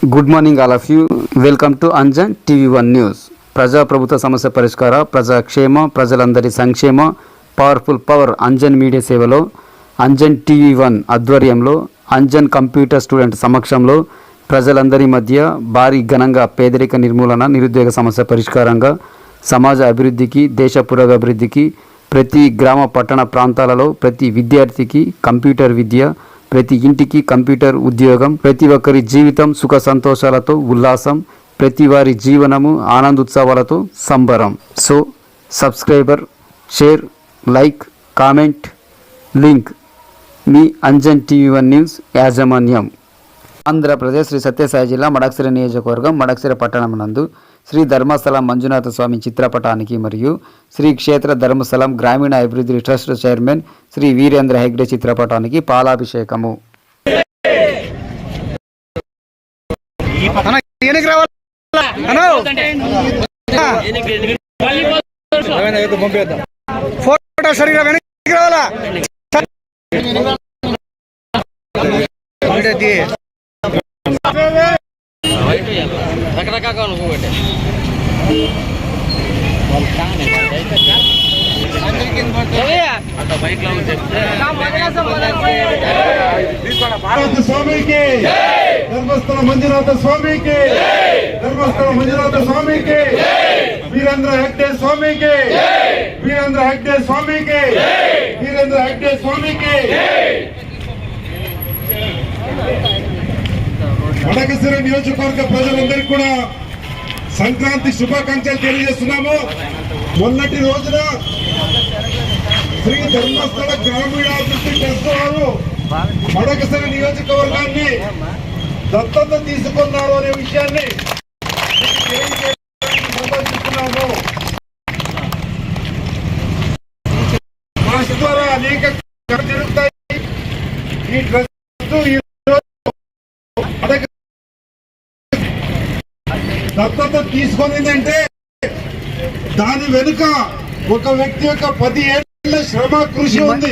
Good morning all of you. Welcome to Anjan TV one news. ప్రజాప్రభుత్వ సమస్య పరిష్కార, ప్రజాక్షేమ, ప్రజలందరి సంక్షేమ, పవర్ఫుల్ పవర్ అంజన్ మీడియా సేవలో అంజన్ టీవీ1 ఆధ్వర్యంలో అంజన్ కంప్యూటర్ స్టూడెంట్ సమక్షంలో ప్రజలందరి మధ్య భారీ ఘనంగా పేదరిక నిర్మూలన, నిరుద్యోగ సమస్య పరిష్కారంగా, సమాజ అభివృద్ధికి, దేశ పురోగభివృద్ధికి, ప్రతి గ్రామ పట్టణ ప్రాంతాలలో ప్రతి విద్యార్థికి కంప్యూటర్ విద్య, ప్రతి ఇంటికి కంప్యూటర్ ఉద్యోగం, ప్రతి ఒక్కరి జీవితం సుఖ సంతోషాలతో ఉల్లాసం, ప్రతి వారి జీవనము ఆనందోత్సవాలతో సంబరం. So subscriber, share, like, comment, link మీ అంజన్ టీవీ1 న్యూస్ యాజమాన్యం. ఆంధ్రప్రదేశ్ శ్రీ సత్యసాయి జిల్లా మడకశిర నియోజకవర్గం మడకశిర పట్టణం నందు శ్రీ ధర్మస్థలం మంజునాథ స్వామి చిత్రపటానికి మరియు శ్రీ క్షేత్ర ధర్మస్థలం గ్రామీణ అభివృద్ధి ట్రస్ట్ చైర్మన్ శ్రీ వీరేంద్ర హెగ్డే చిత్రపటానికి పాలాభిషేకము. స్వామికి ధర్మస్థల మంజునాథ స్వామికి, ధర్మస్థల మంజునాథ స్వామికి, వీరేంద్ర హెగ్డే స్వామికి, వీరేంద్ర హెగ్డే స్వామికి, వీరేంద్ర హెగ్డే స్వామికి. మడకశిర నియోజకవర్గ ప్రజలందరికీ కూడా సంక్రాంతి శుభాకాంక్షలు తెలియజేస్తున్నాము. మొన్నటి రోజున శ్రీ ధర్మస్థల గ్రామీణాభివృద్ధి ట్రస్ట్ వారు మడకశిర నియోజకవర్గాన్ని దత్తత తీసుకున్నారు అనే విషయాన్ని సందర్శిస్తున్నాము. ట్రస్ట్ ద్వారా అనేక జరుగుతాయి. ఈ ట్రస్ట్ దత్తత తీసుకునిందంటే దాని వెనుక ఒక వ్యక్తి యొక్క 10 ఏళ్ల శ్రమ, కృషి ఉంది.